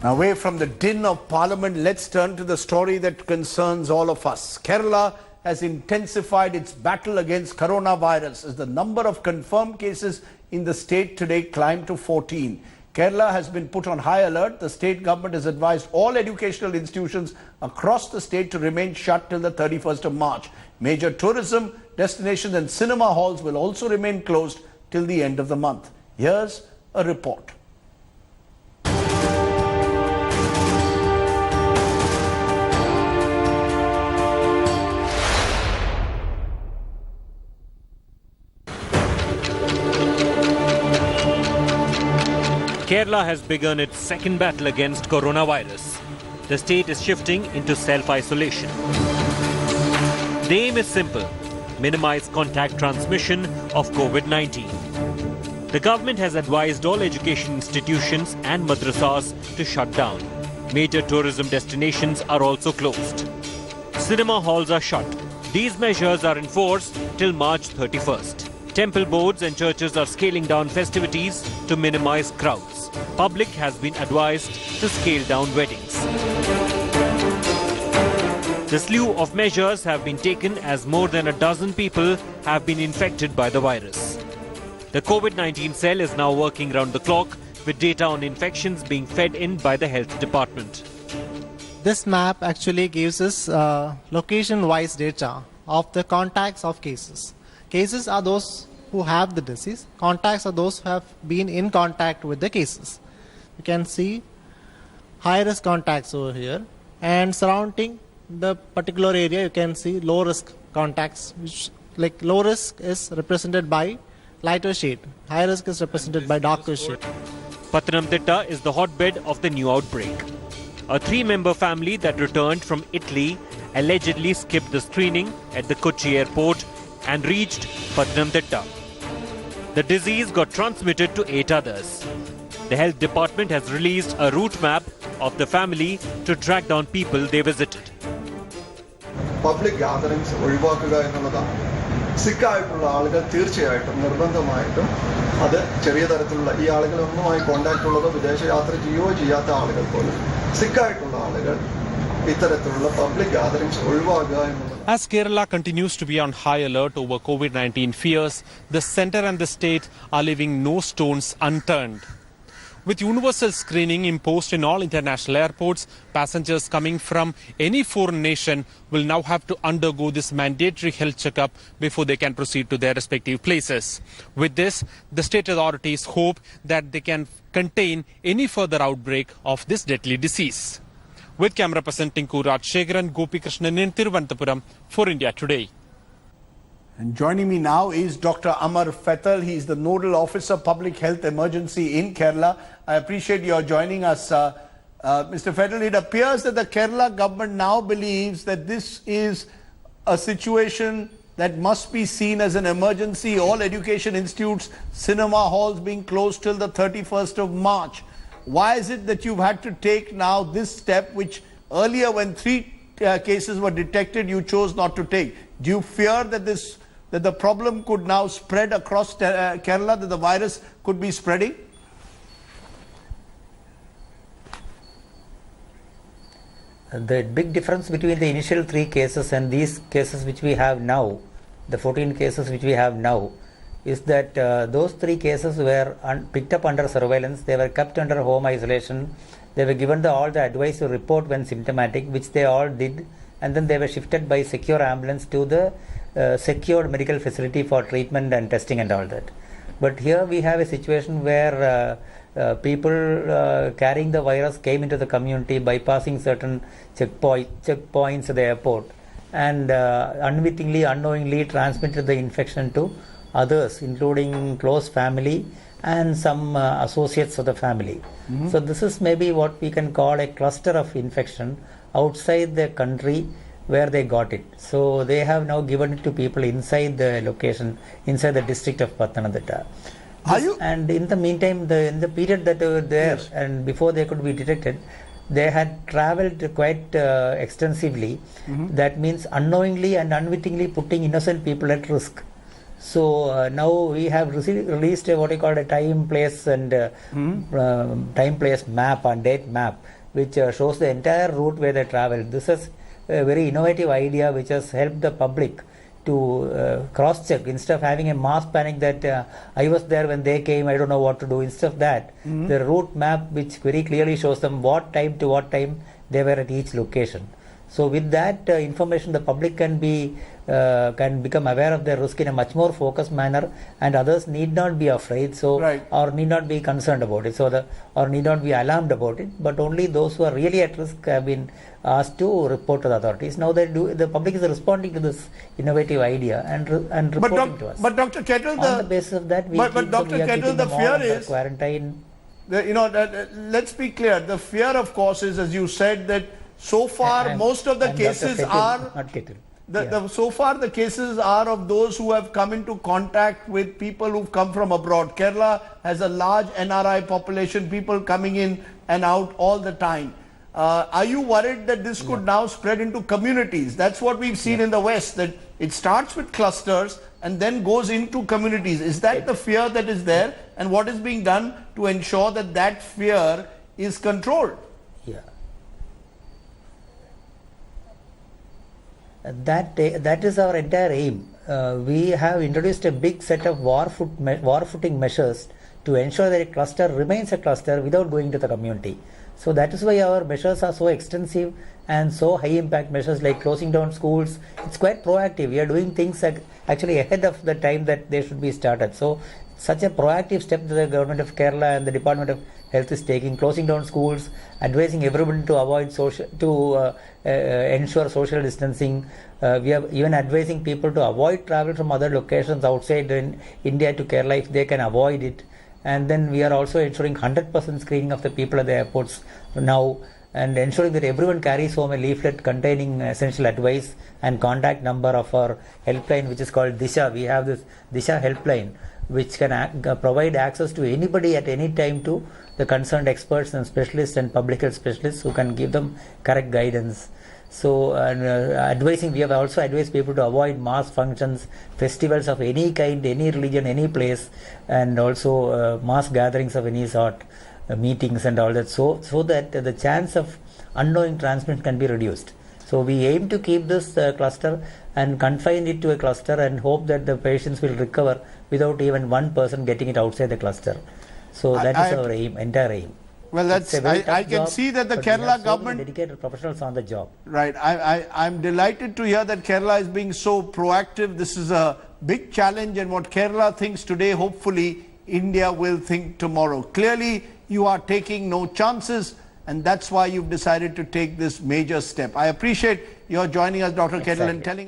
Away from the din of Parliament, let's turn to the story that concerns all of us. Kerala has intensified its battle against coronavirus as the number of confirmed cases in the state today climbed to 14. Kerala has been put on high alert. The state government has advised all educational institutions across the state to remain shut till the 31st of March. Major tourism destinations and cinema halls will also remain closed till the end of the month. Here's a report. Kerala has begun its second battle against coronavirus. The state is shifting into self-isolation. The aim is simple: minimize contact transmission of COVID-19. The government has advised all education institutions and madrasas to shut down. Major tourism destinations are also closed. Cinema halls are shut. These measures are in force till March 31st. Temple boards and churches are scaling down festivities to minimize crowds. Public has been advised to scale down weddings. The slew of measures have been taken as more than a dozen people have been infected by the virus. The COVID-19 cell is now working round the clock with data on infections being fed in by the health department. This map actually gives us location-wise data of the contacts of cases. Cases are those who have the disease. Contacts are those who have been in contact with the cases. You can see high-risk contacts over here, and surrounding the particular area you can see low-risk contacts, which like low risk is represented by lighter shade, high risk is represented by darker shade. Pathanamthitta is the hotbed of the new outbreak. A 3-member family that returned from Italy allegedly skipped the screening at the Kochi airport and reached Pathanamthitta. The disease got transmitted to 8 others. The health department has released a route map of the family to track down people they visited. Public gatherings ഒഴിവാക്കുക എന്നുള്ളതാണ്. സിക്കായിട്ടുള്ള ആളുകൾ തീർച്ചയായിട്ടും നിർബന്ധമായിട്ടും അത് ചെറിയ തരത്തിലുള്ള ഈ ആളുകളൊന്നുമായി contact ഉള്ളതോ വിദേശ യാത്ര ചെയ്യുകയോ ചെയ്യാത്ത ആളുകൾ പോലും സിക്കായിട്ടുള്ള ആളുകൾ ഇത്തരത്തിലുള്ള പബ്ലിക് ഗാദറിംഗ്സ് ഒഴിവാക്കുക എന്നുള്ളത്. As Kerala continues to be on high alert over COVID-19 fears, the centre and the state are leaving no stones unturned. With universal screening imposed in all international airports, passengers coming from any foreign nation will now have to undergo this mandatory health checkup before they can proceed to their respective places. With this, the state authorities hope that they can contain any further outbreak of this deadly disease. With camera person Tinku Rajshekharan, Gopi Krishnan in Thiruvananthapuram for India Today. And joining me now is Dr. Amar Fethal. He is the Nodal Officer Public Health Emergency in Kerala. I appreciate your joining us. Mr. Fethal, it appears that the Kerala government now believes that this is a situation that must be seen as an emergency. All education institutes, cinema halls being closed till the 31st of March. Why is it that you've had to take now this step, which earlier when 3 cases were detected, you chose not to take? Do you fear that the problem could now spread across Kerala, that the virus could be spreading? The big difference between the initial 3 cases and these cases which we have now, the 14 cases which we have now, is that those 3 cases were picked up under surveillance. They were kept under home isolation. They were given all the advice to report when symptomatic, which they all did, and then they were shifted by secure ambulance to the secured medical facility for treatment and testing and all that. But here we have a situation where people carrying the virus came into the community, bypassing certain checkpoints at the airport, and unwittingly, unknowingly transmitted the infection to others, including close family and some associates of the family. Mm-hmm. So this is maybe what we can call a cluster of infection outside the country where they got it. So they have now given it to people inside the location, inside the district of Pathanamthitta. And in the meantime, in the period that they were there, yes, and before they could be detected, they had travelled quite extensively. Mm-hmm. That means unknowingly and unwittingly putting innocent people at risk. So now we have released what we call a time, place and time, place map and date map, which shows the entire route where they travel. This is a very innovative idea which has helped the public to cross-check instead of having a mass panic that I was there when they came, I don't know what to do. Instead of that, the route map which very clearly shows them what time to what time they were at each location. So with that information, the public can become aware of their risk in a much more focused manner, and others need not be afraid, or need not be concerned about it, or need not be alarmed about it. But only those who are really at risk have been asked to report to the authorities. Now the public is responding to this innovative idea and reporting to us. But Dr. Kettle, on the basis of that, we are keeping them all under quarantine. Let's be clear. The fear, of course, is, as you said, that so far most of the cases so far the cases are of those who have come into contact with people who've come from abroad. Kerala has a large NRI population, people coming in and out all the time. Are you worried that this could now spread into communities? That's what we've seen in the West, that it starts with clusters and then goes into communities. Is that the fear that is there? And what is being done to ensure that that fear is controlled? Yeah. That is our entire aim. We have introduced a big set of war-footing measures to ensure that a cluster remains a cluster without going to the community. So that is why our measures are so extensive and so high impact measures like closing down schools. It's quite proactive. We are doing things actually ahead of the time that they should be started. So such a proactive step that the government of Kerala and the Department of Health is taking, closing down schools, advising everyone to ensure social distancing. We are even advising people to avoid travel from other locations outside in India to Kerala if they can avoid it. And then we are also ensuring 100% screening of the people at the airports now, and ensuring that everyone carries home a leaflet containing essential advice and contact number of our helpline, which is called Disha. We have this Disha helpline, which can provide access to anybody at any time to the concerned experts and specialists and public health specialists who can give them correct guidance. So we have also advised people to avoid mass functions, festivals of any kind, any religion, any place, and also mass gatherings of any sort, meetings and all that, so that the chance of unknowing transmission can be reduced. So we aim to keep this cluster and confine it to a cluster and hope that the patients will recover without even one person getting it outside the cluster. So that is our aim, entire aim. Well, I can see that the Kerala government, dedicated professionals on the job. Right. I'm delighted to hear that Kerala is being so proactive. This is a big challenge, and what Kerala thinks today, hopefully India will think tomorrow. Clearly, you are taking no chances, and that's why you've decided to take this major step. I appreciate your joining us, Dr. Kettle, and telling us.